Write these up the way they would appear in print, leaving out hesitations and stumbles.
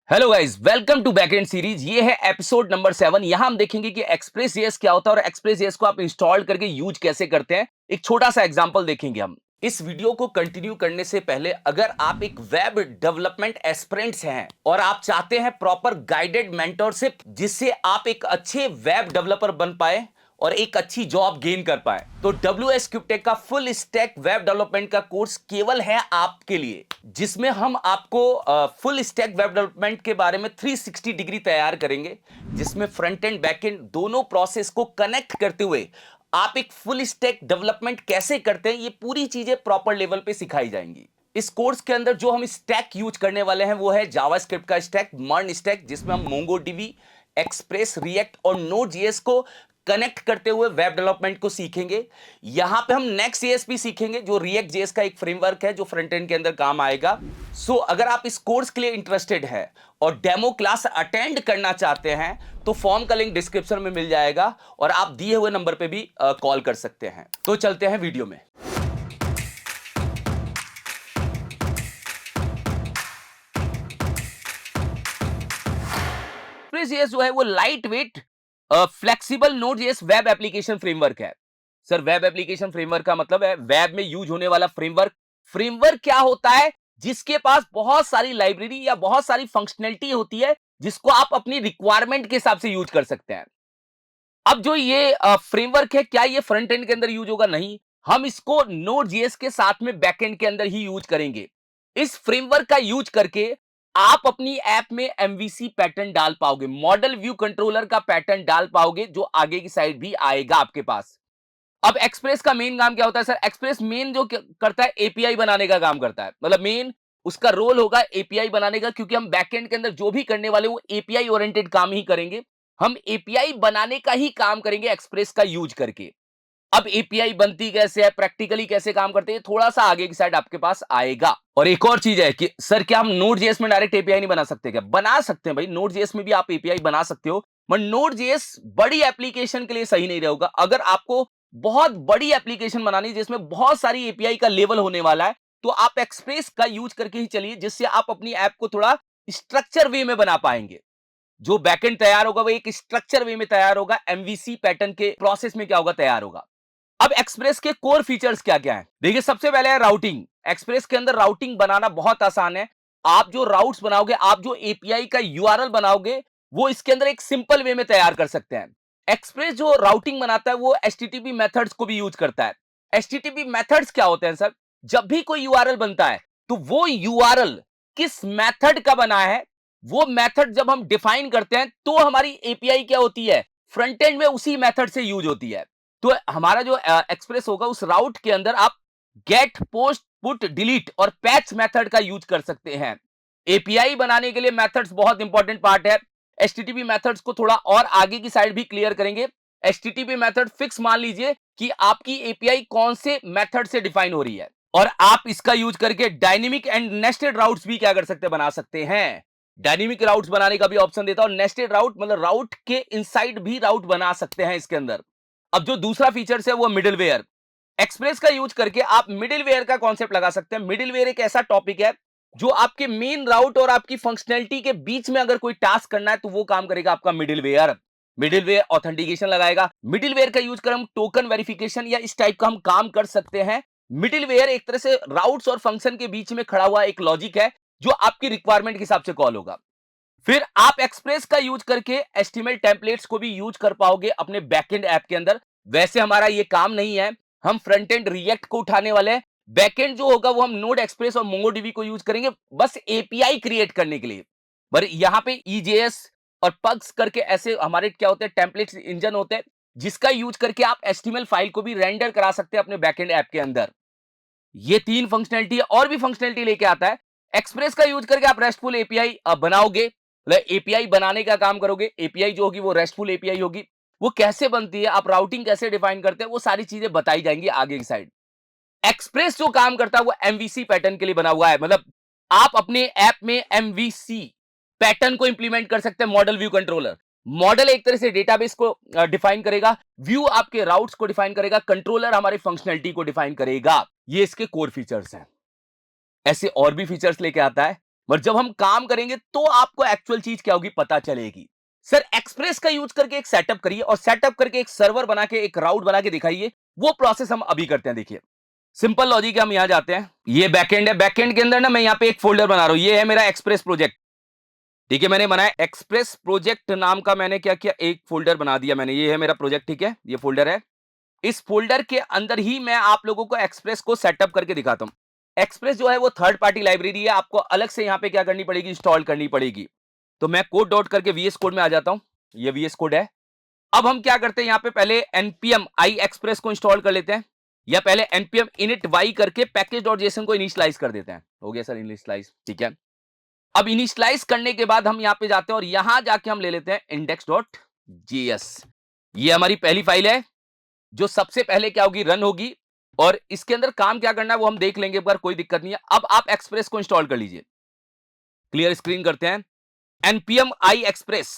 Hello guys, welcome to backend series. ये है episode number 7। यहां हम देखेंगे कि एक्सप्रेस जेएस क्या होता है और एक्सप्रेस जेएस को आप इंस्टॉल करके यूज कैसे करते हैं। एक छोटा सा एग्जांपल देखेंगे हम। इस वीडियो को कंटिन्यू करने से पहले अगर आप एक वेब डेवलपमेंट एस्पिरेंट्स हैं और आप चाहते हैं प्रॉपर गाइडेड मेंटरशिप जिससे आप एक अच्छे वेब डेवलपर बन पाए और एक अच्छी जॉब गेन कर पाए, तो WS क्यूबटेक का फुल स्टैक वेब डेवलपमेंट का कोर्स केवल है आपके लिए, जिसमें हम आपको फुल स्टैक वेब डेवलपमेंट के बारे में 360 डिग्री तैयार करेंगे, जिसमें फ्रंट एंड बैक एंड दोनों प्रोसेस को कनेक्ट करते हुए आप एक फुल स्टैक डेवलपमेंट कैसे करते हैं ये पूरी चीजें प्रॉपर लेवल पे सिखाई जाएंगी। इस कोर्स के अंदर जो हम स्टैक यूज करने वाले हैं वो है जावास्क्रिप्ट का स्टैक, मर्न स्टैक, जिसमें हम मोंगोडीबी, एक्सप्रेस, रिएक्ट और नोड जेएस को कनेक्ट करते हुए वेब डेवलपमेंट को सीखेंगे। यहां पे हम नेक्स्ट जेएस भी सीखेंगे, जो रिएक्ट जेएस का एक फ्रेमवर्क है जो फ्रंट एंड के अंदर काम आएगा। सो अगर आप इस कोर्स के लिए इंटरेस्टेड है और डेमो क्लास अटेंड करना चाहते हैं तो फॉर्म का लिंक डिस्क्रिप्शन में मिल जाएगा और आप दिए हुए नंबर पे भी कॉल कर सकते हैं। तो चलते हैं वीडियो में। एक्सप्रेस जो है वो light weight flexible node JS web application framework है। सर, वेब एप्लीकेशन फ्रेमवर्क का मतलब है वेब में यूज होने वाला फ्रेमवर्क। फ्रेमवर्क क्या होता है? जिसके पास बहुत सारी लाइब्रेरी या बहुत सारी फंक्शनैलिटी होती है जिसको आप अपनी रिक्वायरमेंट के हिसाब से यूज कर सकते हैं। अब जो ये फ्रेमवर्क है, क्या ये फ्रंट एंड के अंदर यूज होगा? नहीं, हम इसको नोड जेएस के साथ में बैक एंड के अंदर ही यूज करेंगे। इस फ्रेमवर्क का यूज करके आप अपनी ऐप में एमवीसी पैटर्न डाल पाओगे, मॉडल व्यू कंट्रोलर का पैटर्न डाल पाओगे, जो आगे की साइड भी आएगा आपके पास। अब एक्सप्रेस का मेन काम क्या होता है सर? एक्सप्रेस मेन जो करता है एपीआई बनाने का काम करता है, मतलब मेन उसका रोल होगा एपीआई बनाने का, क्योंकि हम बैकएंड के अंदर जो भी करने वाले वो एपीआई ओरिएंटेड काम ही करेंगे। हम एपीआई बनाने का ही काम करेंगे एक्सप्रेस का यूज करके। अब एपीआई बनती कैसे है, प्रैक्टिकली कैसे काम करते हैं, थोड़ा सा आगे की साइड आपके पास आएगा। और एक और चीज है कि सर क्या हम नोड जेएस में डायरेक्ट एपीआई नहीं बना सकते? क्या बना सकते हैं भाई, नोड जेएस में भी आप एपीआई बना सकते हो, मगर नोड जेएस बड़ी एप्लीकेशन के लिए सही नहीं रहेगा। अगर आपको बहुत बड़ी एप्लीकेशन बनानी है जिसमें बहुत सारी एपीआई का लेवल होने वाला है, तो आप एक्सप्रेस का यूज करके ही चलिए, जिससे आप अपनी ऐप को थोड़ा स्ट्रक्चर वे में बना पाएंगे। जो बैकएंड तैयार होगा वो एक स्ट्रक्चर वे में तैयार होगा, एमवीसी पैटर्न के प्रोसेस में क्या होगा, तैयार होगा। अब एक्सप्रेस के कोर फीचर्स क्या क्या हैं? देखिए, सबसे पहले है राउटिंग। एक्सप्रेस के अंदर राउटिंग बनाना बहुत आसान है। आप जो राउट्स बनाओगे, आप जो एपीआई का यूआरएल बनाओगे, वो इसके अंदर एक सिंपल वे में तैयार कर सकते हैं। एक्सप्रेस जो राउटिंग बनाता है वो एचटीटीपी मेथड्स को भी यूज करता है। एचटीटीपी मेथड्स क्या होते हैं सर? जब भी कोई यूआरएल बनता है तो वो यूआरएल किस मेथड का बना है, वो मेथड जब हम डिफाइन करते हैं तो हमारी एपीआई क्या होती है, फ्रंट एंड में उसी मेथड से यूज होती है। तो हमारा जो एक्सप्रेस होगा उस राउट के अंदर आप गेट, पोस्ट, पुट, डिलीट और पैच मेथड का यूज कर सकते हैं। एपीआई बनाने के लिए मेथड्स बहुत इंपॉर्टेंट पार्ट है। एचटीटीपी मेथड्स को थोड़ा और आगे की साइड भी क्लियर करेंगे। एचटीटीपी मेथड फिक्स मान लीजिए कि आपकी एपीआई कौन से मेथड से डिफाइन हो रही है, और आप इसका यूज करके डायनेमिक एंड नेस्टेड राउट्स भी क्या कर सकते हैं, बना सकते हैं। डायनेमिक राउट्स बनाने का भी ऑप्शन देता है, और नेस्टेड राउट मतलब राउट के इनसाइड भी राउट बना सकते हैं इसके अंदर। अब जो दूसरा फीचर्स है वो मिडिलवेयर। एक्सप्रेस का यूज करके आप मिडिलवेयर का कॉन्सेप्ट लगा सकते हैं। मिडिलवेयर एक ऐसा टॉपिक है जो आपके मेन राउट और आपकी फंक्शनैलिटी के बीच में अगर कोई टास्क करना है तो वो काम करेगा आपका मिडिलवेयर। मिडिलवेयर ऑथेंटिकेशन लगाएगा। मिडिलवेयर का यूज कर हम टोकन वेरिफिकेशन या इस टाइप का हम काम कर सकते हैं। मिडिलवेयर एक तरह से राउट्स और फंक्शन के बीच में खड़ा हुआ एक लॉजिक है जो आपकी रिक्वायरमेंट के हिसाब से कॉल होगा। फिर आप एक्सप्रेस का यूज करके एचटीएमएल टेम्पलेट्स को भी यूज कर पाओगे अपने बैकएंड ऐप के अंदर। वैसे हमारा ये काम नहीं है, हम फ्रंट एंड रिएक्ट को उठाने वाले हैं। बैकएंड जो होगा वो हम नोड एक्सप्रेस और मोंगोडीबी को यूज करेंगे बस एपीआई क्रिएट करने के लिए। पर यहाँ पे ईजेएस और पग्स करके ऐसे हमारे क्या होते हैं, टेम्पलेट्स इंजन होते हैं, जिसका यूज करके आप एचटीएमएल फाइल को भी रेंडर करा सकते हैं अपने बैकएंड ऐप के अंदर। ये तीन फंक्शनैलिटी है, और भी फंक्शनैलिटी लेके आता है। एक्सप्रेस का यूज करके आप रेस्टफुल एपीआई बनाओगे, मतलब एपीआई बनाने का काम करोगे। एपीआई जो होगी वो रेस्टफुल एपीआई होगी। वो कैसे बनती है, आप राउटिंग कैसे डिफाइन करते हैं, वो सारी चीजें बताई जाएंगी आगे की साइड। एक्सप्रेस जो काम करता है वो एमवीसी पैटर्न के लिए बना हुआ है, मतलब आप अपने ऐप में एमवीसी पैटर्न को इंप्लीमेंट कर सकते हैं। मॉडल व्यू कंट्रोलर, मॉडल एक तरह से डेटाबेस को डिफाइन करेगा, व्यू आपके राउट्स को डिफाइन करेगा, कंट्रोलर हमारी फंक्शनैलिटी को डिफाइन करेगा। ये इसके कोर फीचर्स हैं। ऐसे और भी फीचर्स लेके आता है, और जब हम काम करेंगे तो आपको एक्चुअल चीज क्या होगी पता चलेगी। सर एक्सप्रेस का यूज करके एक सेटअप करिए और सेटअप करके एक सर्वर बना के एक राउट बना के दिखाइए। वो प्रोसेस हम अभी करते हैं। देखिए सिंपल लॉजिक है, हम यहां जाते हैं, ये बैकएंड है, बैकएंड के अंदर ना मैं यहां पे एक फोल्डर बना रहा हूं, ये है मेरा एक्सप्रेस प्रोजेक्ट। ठीक है, मैंने बनाया एक्सप्रेस प्रोजेक्ट नाम का, मैंने क्या किया एक फोल्डर बना दिया मैंने, ये है मेरा प्रोजेक्ट। ठीक है, ये फोल्डर है, इस फोल्डर के अंदर ही मैं आप लोगों को एक्सप्रेस को सेटअप करके दिखाता हूं। एक्सप्रेस जो है वो थर्ड पार्टी लाइब्रेरी है, आपको अलग से यहां पे क्या करनी पड़ेगी, इंस्टॉल करनी पड़ेगी। तो मैं कोड डॉट करके वीएस कोड में आ जाता हूं, ये वीएस कोड है। अब हम क्या करते हैं, यहां पे पहले npm i एक्सप्रेस को इंस्टॉल कर लेते हैं, या पहले npm init y करके पैकेज डॉट जेसन को इनिशियलाइज कर देते हैं। हो गया सर इनिशियलाइज, ठीक है। अब इनिशियलाइज करने के बाद हम यहां पे जाते हैं और यहां जाके हम ले लेते हैं इंडेक्स डॉट जेएस। ये हमारी पहली फाइल है जो सबसे पहले क्या होगी, रन होगी, और इसके अंदर काम क्या करना है वो हम देख लेंगे एक बार, कोई दिक्कत नहीं है। अब आप एक्सप्रेस को इंस्टॉल कर लीजिए, क्लियर स्क्रीन करते हैं। npm i एक्सप्रेस,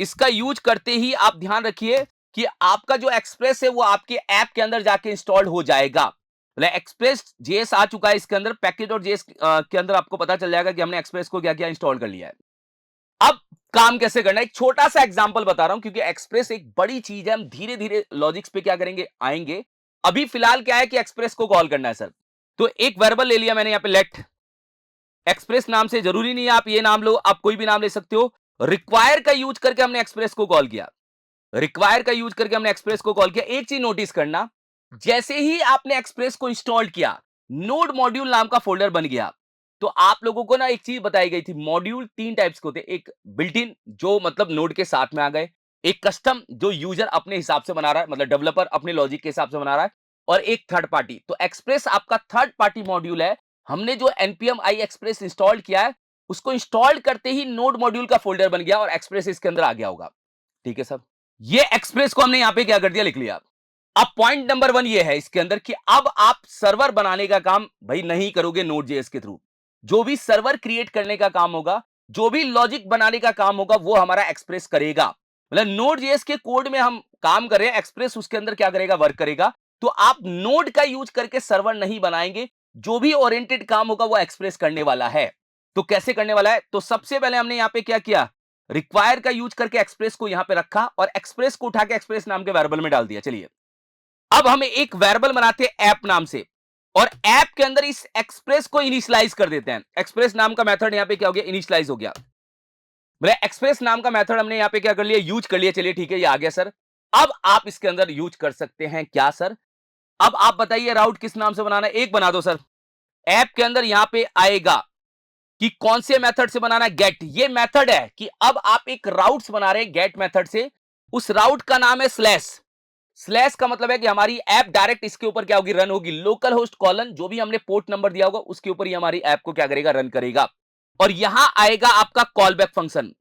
इसका यूज करते ही आप ध्यान रखिए कि आपका जो एक्सप्रेस है वो आपके ऐप के अंदर जाके इंस्टॉल हो जाएगा। मतलब एक्सप्रेस जेएस आ चुका है इसके अंदर, पैकेज डॉट जेएस के अंदर आपको पता चल जाएगा कि हमने एक्सप्रेस को क्या किया, इंस्टॉल कर लिया है। अब काम कैसे करना है, एक छोटा सा एग्जांपल बता रहा हूं, क्योंकि एक्सप्रेस एक बड़ी चीज है, हम धीरे धीरे लॉजिक्स पे क्या करेंगे आएंगे। अभी फिलहाल क्या है कि एक्सप्रेस को कॉल करना है सर। तो एक वेरिएबल ले लिया मैंने यहां पे लेट एक्सप्रेस नाम से, जरूरी नहीं है आप ये नाम लो, आप कोई भी नाम ले सकते हो। रिक्वायर का यूज करके हमने एक्सप्रेस को कॉल किया, रिक्वायर का यूज करके हमने एक्सप्रेस को कॉल किया। एक चीज नोटिस करना, जैसे ही आपने एक्सप्रेस को इंस्टॉल किया, नोड मॉड्यूल नाम का फोल्डर बन गया। तो आप लोगों को ना एक चीज बताई गई थी, मॉड्यूल तीन टाइप्स के होते हैं, एक बिल्ट इन जो मतलब नोड के साथ में आ गए, एक कस्टम जो यूजर अपने हिसाब से बना रहा है, मतलब डेवलपर अपने लॉजिक के हिसाब से बना रहा है, और एक थर्ड पार्टी। तो एक्सप्रेस आपका थर्ड पार्टी मॉड्यूल है। हमने जो npm i एक्सप्रेस इंस्टॉल किया है, उसको इंस्टॉल करते ही नोड मॉड्यूल का फोल्डर बन गया और एक्सप्रेस इसके अंदर आ गया होगा। ठीक है सर, ये एक्सप्रेस को हमने यहां पे क्या कर दिया, लिख लिया। अब पॉइंट नंबर 1 ये है इसके अंदर कि अब आप सर्वर बनाने का काम भाई नहीं करोगे नोड जेएस के थ्रू। जो भी सर्वर क्रिएट करने का काम होगा, जो भी लॉजिक बनाने का काम होगा, वो हमारा एक्सप्रेस करेगा। मतलब नोड जेएस के कोड में हम काम कर रहे हैं, एक्सप्रेस उसके अंदर क्या करेगा, वर्क करेगा। तो आप नोड का यूज करके सर्वर नहीं बनाएंगे, जो भी ओरिएंटेड काम होगा वो एक्सप्रेस करने वाला है। तो कैसे करने वाला है, तो सबसे पहले हमने यहां पे क्या किया, रिक्वायर का यूज करके एक्सप्रेस को यहां पे रखा और एक्सप्रेस को उठा के एक्सप्रेस नाम के वेरिएबल में डाल दिया। चलिए अब हम एक वेरिएबल बनाते हैं ऐप नाम से, और ऐप के अंदर इस एक्सप्रेस को इनिशियलाइज कर देते हैं। एक्सप्रेस नाम का मेथड यहां पे क्या हो गया, इनिशियलाइज हो गया। मतलब एक्सप्रेस नाम का मेथड हमने यहां पे क्या कर लिया, यूज कर लिया। चलिए ठीक है, ये आ गया सर। अब आप इसके अंदर यूज कर सकते हैं क्या सर, अब आप बताइए राउट किस नाम से बनाना है, एक बना दो सर। ऐप के अंदर यहां पे आएगा कि कौन से मेथड से बनाना है, गेट। ये मेथड है कि अब आप एक राउट्स बना रहे हैं गेट मेथड से, उस राउट का नाम है स्लैश। स्लैश का मतलब है कि हमारी ऐप डायरेक्ट इसके ऊपर क्या होगी, रन होगी। लोकल होस्ट कॉलन जो भी हमने पोर्ट नंबर दिया होगा उसके ऊपर ही हमारी ऐप को क्या करेगा, रन करेगा। और यहां आएगा आपका कॉल बैक फंक्शन,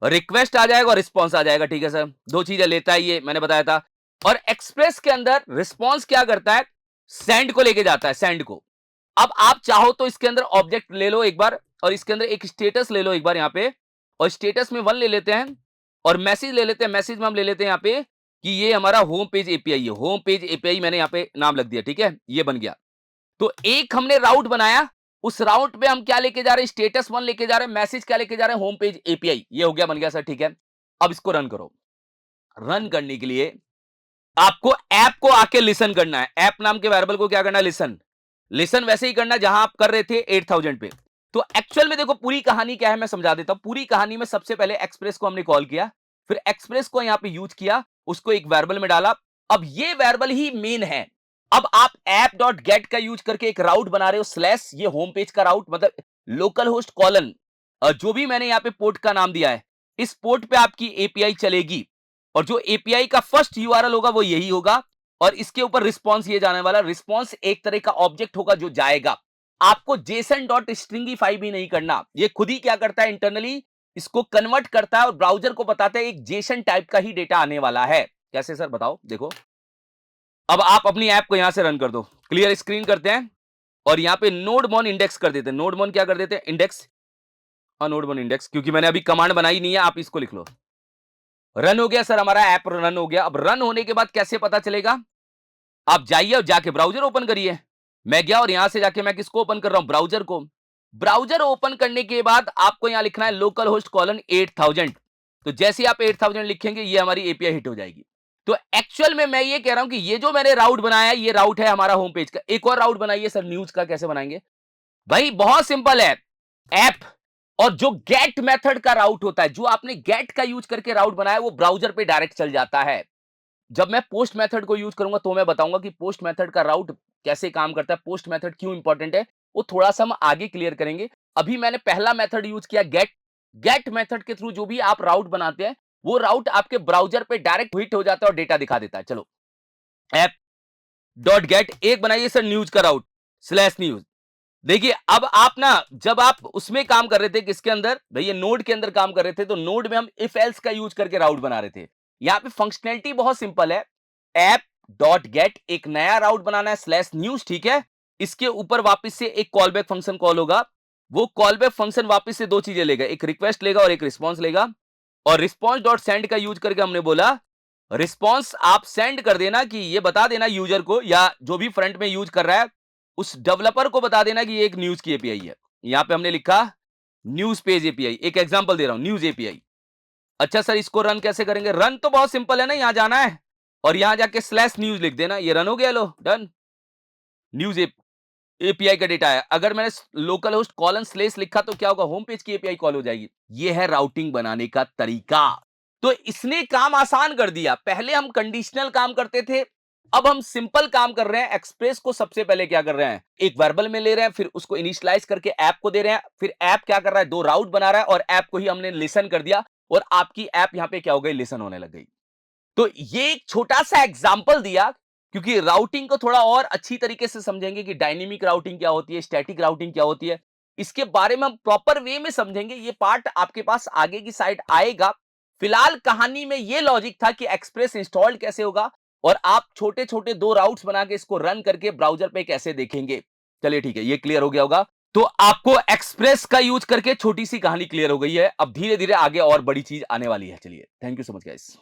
रिक्वेस्ट आ जाएगा और रिस्पॉन्स आ जाएगा। ठीक है सर, दो चीजें लेता है ये, मैंने बताया था। और एक्सप्रेस के अंदर रिस्पॉन्स क्या करता है, सेंड को लेके जाता है, सेंड को। अब आप चाहो तो इसके अंदर ऑब्जेक्ट ले लो एक बार, और इसके अंदर एक स्टेटस ले लो एक बार यहां पे, और स्टेटस में 1 ले लेते हैं, और मैसेज ले लेते हैं, मैसेज में हम ले लेते हैं यहां पे कि ये हमारा होम पेज एपीआई है। होम पेज एपीआई मैंने यहां पे नाम लग दिया। ठीक है, ये बन गया। तो एक हमने राउट बनाया, उस राउट पे हम क्या लेके जा रहे हैं, स्टेटस 1 लेके जा रहे हैं, मैसेज क्या लेके जा रहे हैं, होम पेज एपीआई। ये हो गया, बन गया सर। ठीक है, अब इसको रन करो। रन करने के लिए आपको ऐप को आके लिसन करना है, ऐप नाम के वेरिएबल को क्या करना है, लिसन। लिसन वैसे ही करना जहां आप कर रहे थे 8000 पे। तो एक्चुअल में देखो पूरी कहानी क्या है, मैं समझा देता हूं। पूरी कहानी में सबसे पहले एक्सप्रेस को हमने कॉल किया, फिर एक्सप्रेस को यहां पे यूज किया, उसको एक वेरिएबल में डाला। अब ये वेरिएबल ही मेन है। अब आप ऐप डॉट गेट का यूज करके एक राउट बना रहे हो, स्लैश ये होम पेज का राउट, मतलब लोकल होस्ट कॉलन, जो भी मैंने यहां पे पोर्ट का नाम दिया है, इस पोर्ट पे आपकी एपीआई चलेगी, और जो एपीआई का फर्स्ट यूआरएल होगा वो यही होगा, और इसके ऊपर रिस्पॉन्स ये जाने वाला। रिस्पॉन्स एक तरह का ऑब्जेक्ट होगा जो जाएगा। आपको जेसन डॉट स्ट्रिंगीफाई भी नहीं करना, ये खुद ही क्या करता है, इंटरनली इसको कन्वर्ट करता है और ब्राउजर को बताता है एक जेसन टाइप का ही डेटा आने वाला है। कैसे सर बताओ, देखो अब आप अपनी ऐप को यहां से रन कर दो, क्लियर स्क्रीन करते हैं, और यहां पे नोडमॉन इंडेक्स कर देते हैं। नोडमॉन क्या कर देते हैं, इंडेक्स। हाँ, नोडमॉन इंडेक्स, क्योंकि मैंने अभी कमांड बनाई नहीं है, आप इसको लिख लो। रन हो गया सर, हमारा ऐप रन हो गया। अब रन होने के बाद कैसे पता चलेगा, आप जाइए और जाके ब्राउजर ओपन करिए। मैं गया और यहां से जाके मैं किसको ओपन कर रहा हूं, ब्राउजर को। ब्राउजर ओपन करने के बाद आपको यहां लिखना है लोकल होस्ट कॉलन 8000। तो जैसे ही आप 8000 लिखेंगे ये हमारी एपीआई हिट हो जाएगी। तो एक्चुअल में मैं ये कह रहा हूं कि ये जो मैंने राउट बनाया है ये राउट है हमारा होम पेज का। एक और राउट बनाइए सर, न्यूज का कैसे बनाएंगे? भाई बहुत सिंपल है। ऐप और जो गेट मेथड का राउट होता है, जो आपने गेट का यूज करके राउट बनाया वो ब्राउजर पे डायरेक्ट चल जाता है। जब मैं पोस्ट मेथड को यूज करूंगा तो मैं बताऊंगा कि पोस्ट मेथड का राउट कैसे काम करता है, पोस्ट मेथड क्यों इंपॉर्टेंट है, वो थोड़ा सा हम आगे क्लियर करेंगे। अभी मैंने पहला मेथड यूज किया गेट। गेट मेथड के थ्रू जो भी आप राउट बनाते हैं वो राउट आपके ब्राउजर पे डायरेक्ट हिट हो जाता है और डेटा दिखा देता है। चलो ऐप डॉट गेट एक बनाइए सर न्यूज का राउट स्लैश न्यूज। देखिए अब आप ना, जब आप उसमें काम कर रहे थे किसके अंदर भैया, नोड के अंदर काम कर रहे थे, तो नोड में हम इफ एल्स का यूज करके राउट बना रहे थे। यहां पे फंक्शनैलिटी बहुत सिंपल है। ऐप डॉट गेट एक नया राउट बनाना है स्लैश न्यूज, ठीक है। इसके ऊपर वापस से एक कॉल बैक फंक्शन कॉल होगा। वो कॉल बैक फंक्शन वापस से दो चीजें लेगा, एक रिक्वेस्ट लेगा और एक रिस्पॉन्स लेगा। और रिस्पॉन्स डॉट सेंड का यूज करके हमने बोला रिस्पॉन्स आप सेंड कर देना कि ये बता देना यूजर को या जो भी फ्रंट में यूज कर रहा है उस डेवलपर को बता देना कि ये एक न्यूज की एपीआई है। यहां पे हमने लिखा न्यूज पेज एपीआई। एक एग्जांपल दे रहा हूं, न्यूज एपीआई। अच्छा सर इसको रन कैसे करेंगे? रन तो बहुत सिंपल है ना, यहां जाना है और यहां जाके स्लैश न्यूज लिख देना, ये रन हो गया। लो डन। न्यूज एपीआई का डेटा है। अगर मैंने लोकल होस्ट कॉलन स्लेस लिखा तो क्या होगा? होम पेज की एपीआई कॉल हो जाएगी। ये है राउटिंग बनाने का तरीका। तो इसने काम आसान कर दिया। पहले हम कंडीशनल काम करते थे, अब हम सिंपल काम कर रहे हैं। एक्सप्रेस को सबसे पहले क्या कर रहे हैं, एक वर्बल में ले रहे हैं, फिर उसको इनिशियलाइज करके ऐप को दे रहे हैं, फिर ऐप क्या कर रहा है, दो राउट बना रहा है और ऐप को ही हमने लिसन कर दिया और आपकी ऐप यहां पे क्या हो गई, लिसन होने लग गई। तो ये एक छोटा सा एग्जांपल दिया, क्योंकि राउटिंग को थोड़ा और अच्छी तरीके से समझेंगे कि डायनेमिक राउटिंग क्या होती है, स्टैटिक राउटिंग क्या होती है, इसके बारे में हम प्रॉपर वे में समझेंगे। ये पार्ट आपके पास आगे की साइड आएगा। फिलहाल कहानी में ये लॉजिक था कि एक्सप्रेस इंस्टॉल्ड कैसे होगा और आप छोटे छोटे दो राउट्स बना के इसको रन करके ब्राउजर पे कैसे देखेंगे। चलिए ठीक है, ये क्लियर हो गया होगा। तो आपको एक्सप्रेस का यूज करके छोटी सी कहानी क्लियर हो गई है। अब धीरे धीरे आगे और बड़ी चीज आने वाली है। चलिए, thank you so much guys.